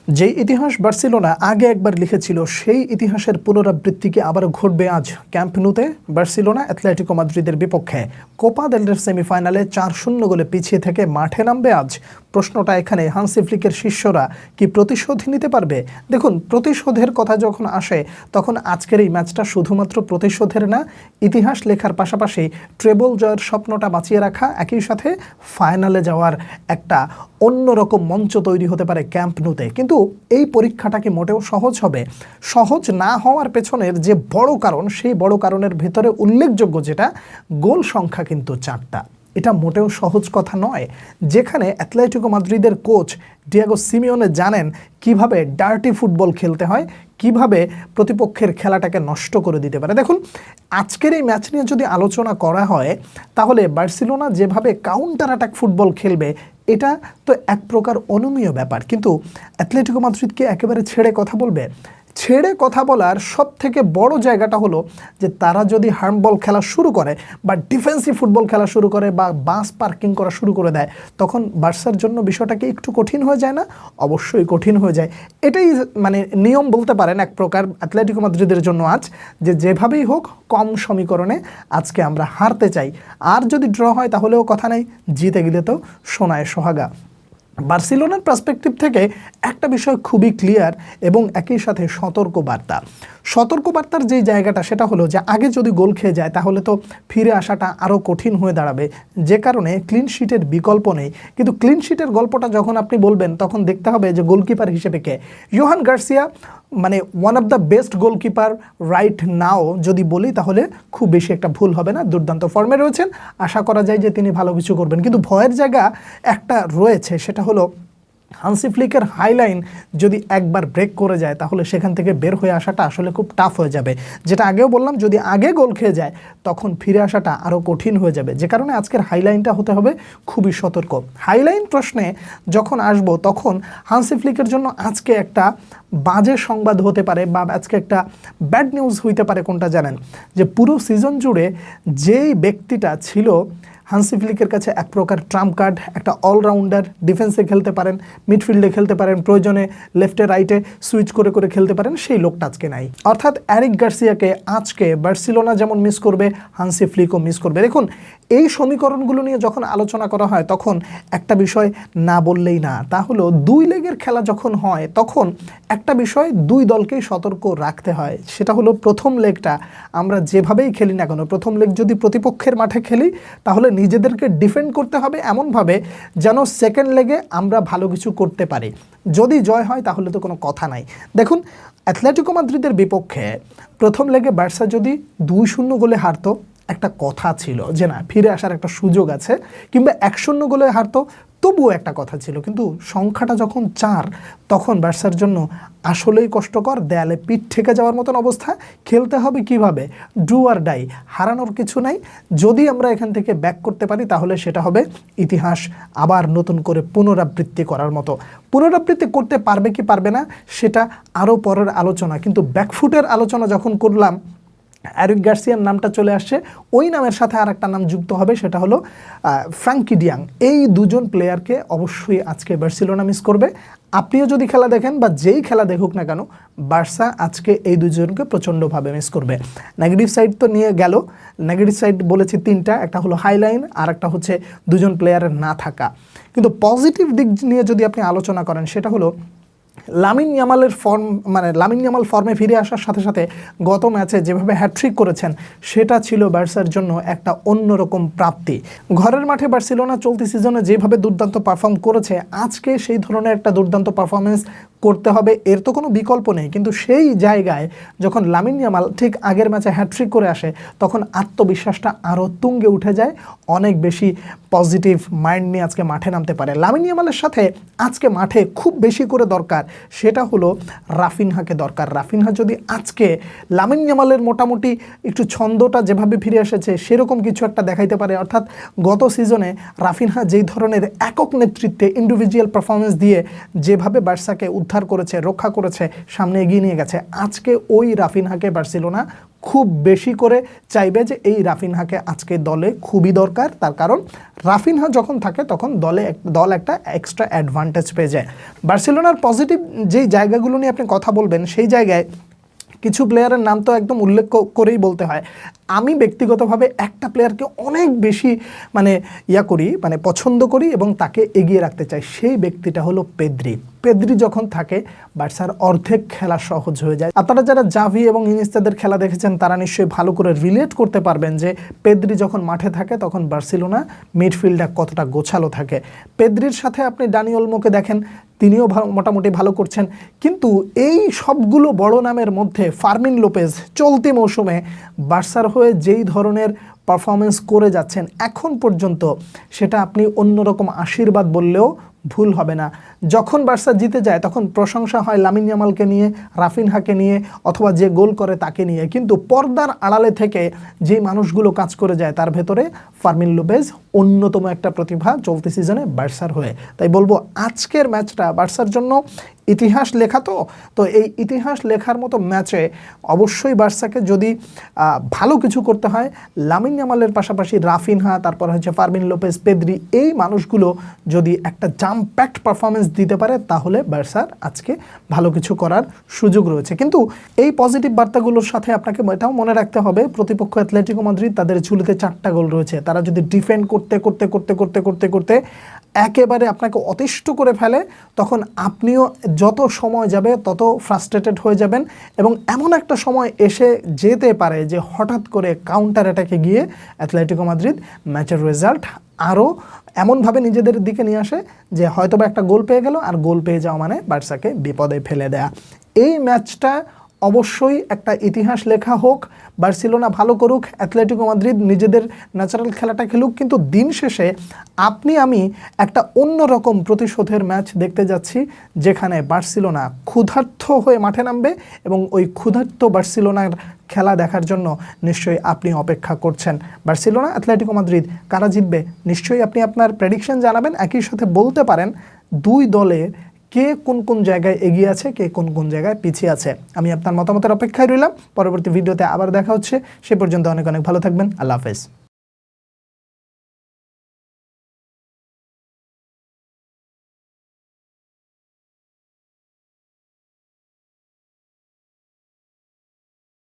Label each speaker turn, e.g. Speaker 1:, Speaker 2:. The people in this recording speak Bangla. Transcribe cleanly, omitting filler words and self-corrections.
Speaker 1: যে ইতিহাস বার্সেলোনা আগে একবার লিখেছিল সেই ইতিহাসের পুনরাবৃত্তি কি আবারও ঘটবে আজ ক্যাম্প নুতে বার্সেলোনা অ্যাথলেটিকো মাদ্রিদের বিপক্ষে কোপা দেল রের সেমিফাইনালে 4-0 গোলে পিছিয়ে থেকে মাঠে নামবে আজ। প্রশ্নটা এখানে, হান্সি ফ্লিকের শিষ্যরা কি প্রতিশোধ নিতে পারবে? দেখুন, প্রতিশোধের কথা যখন আসে তখন আজকের এই ম্যাচটা শুধুমাত্র প্রতিশোধের না, ইতিহাস লেখার পাশাপাশি ট্রেবল জয়ের স্বপ্নটা বাঁচিয়ে রাখা, একই সাথে ফাইনালে যাওয়ার একটা অন্যরকম মঞ্চ তৈরি হতে পারে ক্যাম্প নুতে। কিন্তু এই পরীক্ষাটা কি মোটেও সহজ হবে? সহজ না হওয়ার পেছনের যে বড় কারণ, সেই বড় কারণের ভেতরে উল্লেখযোগ্য যেটা, গোল সংখ্যা কিন্তু 4টা। এটা মোটেও সহজ কথা নয়। যেখানে অ্যাথলেটিকো মাদ্রিদের কোচ ডিয়েগো সিমিওনে জানেন কিভাবে ডার্টি ফুটবল খেলতে হয়, কিভাবে প্রতিপক্ষের খেলাটাকে নষ্ট করে দিতে পারে। দেখুন, আজকের এই ম্যাচ নিয়ে যদি আলোচনা করা হয় তাহলে বার্সেলোনা যেভাবে কাউন্টার অ্যাটাক ফুটবল খেলবে এটা তো এক প্রকার অনুমেয় ব্যাপার, কিন্তু অ্যাথলেটিকো মাদ্রিদকে একেবারে ছেড়ে কথা বলবে? ছেড়ে কথা বলার সব থেকে বড় জায়গাটা হলো যে তারা যদি হার্মবল খেলা শুরু করে বা ডিফেন্সিভ ফুটবল খেলা শুরু করে বা বাস পার্কিং করা শুরু করে দেয়, তখন বার্সার জন্য বিষয়টাকে একটু কঠিন হয়ে যায় না? অবশ্যই কঠিন হয়ে যায়। এটাই মানে নিয়ম বলতে পারেন এক প্রকার অ্যাথলেটিকো মাদ্রিদের জন্য আজ, যে যেভাবেই হোক কম সমীকরণে আজকে আমরা হারতে চাই। আর যদি ড্র হয় তাহলেও কথা নেই, জিতে গেলে তো সোনায় সোহাগা। বার্সেলোনার পার্সপেক্টিভ থেকে একটা বিষয় খুবই ক্লিয়ার এবং একই সাথে সতর্কবার্তার যেই জায়গাটা সেটা হলো যে আগে যদি গোল খেয়ে যায় তাহলে তো ফিরে আসাটা আরও কঠিন হয়ে দাঁড়াবে, যে কারণে ক্লিন শিটের বিকল্প নেই। কিন্তু ক্লিন শিটের গল্পটা যখন আপনি বলবেন তখন দেখতে হবে যে গোলকিপার হিসেবে কে। ইয়োহান গার্সিয়া মানে one of the best goalkeeper right now যদি বলি তাহলে খুব বেশি একটা ভুল হবে না। দুর্দান্ত ফর্মে রয়েছেন, আশা করা যায় যে তিনি ভালো কিছু করবেন। কিন্তু ভয়ের জায়গা একটা রয়েছে, সেটা হলো হান্সি ফ্লিকের হাইলাইন যদি একবার ব্রেক করে যায় তাহলে সেখান থেকে বের হয়ে আসাটা আসলে খুব টাফ হয়ে যাবে। যেটা আগেও বললাম, যদি আগে গোল খেয়ে যায় তখন ফিরে আসাটা আরও কঠিন হয়ে যাবে, যে কারণে আজকের হাইলাইনটা হতে হবে খুবই সতর্ক। হাইলাইন প্রশ্নে যখন আসবো তখন হান্সি ফ্লিকের জন্য আজকে একটা বাজে সংবাদ হতে পারে বা আজকে একটা ব্যাড নিউজ হইতে পারে। কোনটা জানেন? যে পুরো সিজন জুড়ে যেই ব্যক্তিটা ছিল হান্সি ফ্লিকের কাছে এক প্রকার ট্রাম্প কার্ড, একটা অলরাউন্ডার, ডিফেন্সে খেলতে পারেন, মিডফিল্ডে খেলতে পারেন, প্রয়োজনে লেফটে রাইটে সুইচ করে করে খেলতে পারেন, সেই লোকটা আজকে নাই। অর্থাৎ এরিক গার্সিয়াকে আজকে বার্সেলোনা যেমন মিস করবে, হান্সি ফ্লিকও মিস করবে। দেখুন, এই সমীকরণগুলো নিয়ে যখন আলোচনা করা হয় তখন একটা বিষয় না বললেই না, তা হলো 2 লেগের খেলা যখন হয় তখন একটা বিষয় 2 দলকেই সতর্ক রাখতে হয়। সেটা হলো প্রথম লেগটা আমরা যেভাবেই খেলি না কেন, প্রথম লেগ যদি প্রতিপক্ষের মাঠে খেলি তাহলে নিজেদেরকে ডিফেন্ড করতে হবে এমনভাবে যেন সেকেন্ড লেগে আমরা ভালো কিছু করতে পারি। যদি জয় হয় তাহলে তো কোনো কথা নাই। দেখুন, অ্যাথলেটিকো মাদ্রিদের বিপক্ষে প্রথম লেগে বার্সা যদি 2-0 গোলে হারতো, একটা কথা ছিল যে না, ফিরে আসার একটা সুযোগ আছে, কিংবা 1-0 গোলে হারতো, তবুও একটা কথা ছিল। কিন্তু সংখ্যাটা যখন 4 তখন বার্সার জন্য আসলেই কষ্টকর, দেয়ালে পিঠ ঠেকে যাওয়ার মতন অবস্থা। খেলতে হবে কিভাবে? ডু আর ডাই, হারানোর কিছু নাই। যদি আমরা এখান থেকে ব্যাক করতে পারি তাহলে সেটা হবে ইতিহাস আবার নতুন করে পুনরাবৃত্তি করার মতো। পুনরাবৃত্তি করতে পারবে কি পারবে না সেটা আরও পরের আলোচনা, কিন্তু ব্যাকফুটের আলোচনা যখন করলাম এরিক গার্সিয়ার নামটা চলে আসছে, ওই নামের সাথে আর একটা নাম যুক্ত হবে, সেটা হলো ফ্র্যাঙ্কি ডিয়াং। এই দুজন প্লেয়ারকে অবশ্যই আজকে বার্সেলোনা মিস করবে। আপনিও যদি খেলা দেখেন বা যেই খেলা দেখুক না কেন, বার্সা আজকে এই দুজনকে প্রচণ্ডভাবে মিস করবে। নেগেটিভ সাইড তো নিয়ে গেল, নেগেটিভ সাইড বলেছি 3টা, একটা হলো হাইলাইন, আর একটা হচ্ছে 2জন প্লেয়ারের না থাকা। কিন্তু পজিটিভ দিক নিয়ে যদি আপনি আলোচনা করেন সেটা হলো লামিন ইয়ামালের ফর্ম, মানে লামিন ইয়ামাল ফর্মে ফিরে আসার সাথে সাথে গত ম্যাচে যেভাবে হ্যাট্রিক করেছেন সেটা ছিল বার্সার জন্য একটা অন্যরকম প্রাপ্তি। ঘরের মাঠে বার্সেলোনা চলতি সিজনে যেভাবে দুর্দান্ত পারফর্ম করেছে, আজকে সেই ধরনের একটা দুর্দান্ত পারফরমেন্স করতে হবে, এর তো কোনো বিকল্প নেই। কিন্তু সেই জায়গায় যখন লামিন ইয়ামাল ঠিক আগের ম্যাচে হ্যাট্রিক করে আসে তখন আত্মবিশ্বাসটা আরও তুঙ্গে উঠে যায়, অনেক বেশি পজিটিভ মাইন্ড নিয়ে আজকে মাঠে নামতে পারে। লামিন ইয়ামালের সাথে আজকে মাঠে খুব বেশি করে দরকার সেটা হলো রাফিনহাকে দরকার। রাফিনহা যদি আজকে লামিন ইয়ামালের মোটামুটি একটু ছন্দটা যেভাবে ফিরে এসেছে সেরকম কিছু একটা দেখাইতে পারে, অর্থাৎ গত সিজনে রাফিনহা যেই ধরনের একক নেতৃত্বে ইন্ডিভিজুয়াল পারফরমেন্স দিয়ে যেভাবে বার্সাকে উদ্ধার উদ্ধার করেছে, রক্ষা করেছে, সামনে এগিয়ে নিয়ে গেছে। আজকে ওই রাফিনহাকে বার্সেলোনা খুব বেশি করে চাইবে যে এই রাফিনহাকে আজকে দলে খুবই দরকার। তার কারণ রাফিনহা যখন থাকে তখন দল একটা এক্সট্রা অ্যাডভান্টেজ পেয়ে যায়। বার্সেলোনার পজিটিভ যেই জায়গাগুলো নিয়ে আপনি কথা বলবেন সেই জায়গায় কিছু প্লেয়ারের নাম তো একদম উল্লেখ করেই বলতে হয়। আমি ব্যক্তিগতভাবে একটা প্লেয়ারকে অনেক বেশি পছন্দ করি এবং তাকে এগিয়ে রাখতে চাই, সেই ব্যক্তিটা হলো পেদ্রি। পেদ্রি যখন থাকে বার্সার অর্ধেক খেলা সহজ হয়ে যায়। আপনারা যারা জাভি এবং ইনিয়েস্তাদের খেলা দেখেছেন তারা নিশ্চয়ই ভালো করে রিলেট করতে পারবেন যে পেদ্রি যখন মাঠে থাকে তখন বার্সেলোনা মিডফিল্ডটা কতটা গোছালো থাকে। পেদ্রির সাথে আপনি ডানি ওলমোকে দেখেন, তিনিও মোটামুটি ভালো করছেন। কিন্তু এই সবগুলো বড় নামের মধ্যে ফার্মিন লোপেজ চলতি মৌসুমে বার্সার হয়ে যেই ধরনের পারফরমেন্স করে যাচ্ছেন এখন পর্যন্ত, সেটা আপনি অন্যরকম আশীর্বাদ বললেও ভুল হবে না। যখন বার্সা জিতে যায় তখন প্রশংসা হয় লামিন ইয়ামালকে নিয়ে, রাফিনহাকে নিয়ে, অথবা যে গোল করে তাকে নিয়ে। কিন্তু পর্দার আড়ালে থেকে যে মানুষগুলো কাজ করে যায় তার ভেতরে ফার্মিন লোপেজ অন্যতম একটা প্রতিভা চলতি সিজনে বার্সার হয়ে। তাই বলবো আজকের ম্যাচটা বার্সার জন্য ইতিহাস লেখা। তো এই ইতিহাস লেখার মতো ম্যাচে অবশ্যই বার্সাকে যদি ভালো কিছু করতে হয়, লামিন ইয়ামালের পাশাপাশি রাফিনহা, তারপর হচ্ছে ফার্মিন লোপেজ, পেদ্রি, এই মানুষগুলো যদি একটা জাম প্যাকড পারফরমেন্স দিতে পারে তাহলে বার্সার আজকে ভালো কিছু করার সুযোগ রয়েছে। কিন্তু এই পজিটিভ বার্তাগুলোর সাথে আপনাকে এটাও মনে রাখতে হবে প্রতিপক্ষ অ্যাথলেটিকো মাদ্রিদ, তাদের ঝুলিতে 4টা গোল রয়েছে। তারা যদি ডিফেন্ড করতে করতে করতে করতে করতে করতে একেবারে আপনাকে অতিষ্ঠ করে ফেলে তখন আপনিও যত সময় যাবে তত ফ্রাস্ট্রেটেড হয়ে যাবেন এবং এমন একটা সময় এসে যেতে পারে যে হঠাৎ করে কাউন্টার অ্যাটাকে গিয়ে অ্যাথলেটিকো মাদ্রিদ ম্যাচের রেজাল্ট আরও এমনভাবে নিজেদের দিকে নিয়ে আসে যে হয়তোবা একটা গোল পেয়ে গেল, আর গোল পেয়ে যাওয়া মানে বার্সাকে বিপদে ফেলে দেয়া। এই ম্যাচটা অবশ্যই একটা ইতিহাস লেখা হোক, বার্সেলোনা ভালো করুক, অ্যাথলেটিকো মাদ্রিদ নিজেদের ন্যাচারাল খেলাটা খেলুক, কিন্তু দিন শেষে আপনি আমি একটা অন্যরকম প্রতিশোধের ম্যাচ দেখতে যাচ্ছি যেখানে বার্সেলোনা ক্ষুধার্ত হয়ে মাঠে নামবে এবং ওই ক্ষুধার্ত বার্সেলোনার খেলা দেখার জন্য নিশ্চয়ই আপনি অপেক্ষা করছেন। বার্সেলোনা অ্যাথলেটিকো মাদ্রিদ কারা জিতবে নিশ্চয়ই আপনি আপনার প্রেডিকশন জানাবেন। একই সাথে বলতে পারেন দুই দলের কে কোন কোন জায়গায় এগিয়ে আছে, কে কোন কোন জায়গায় পিছিয়ে আছে। আমি আপনার মতামতের অপেক্ষায় রইলাম। পরবর্তী ভিডিওতে আবার দেখা হচ্ছে। সে পর্যন্ত অনেক অনেক ভালো থাকবেন। আল্লাহ হাফেজ।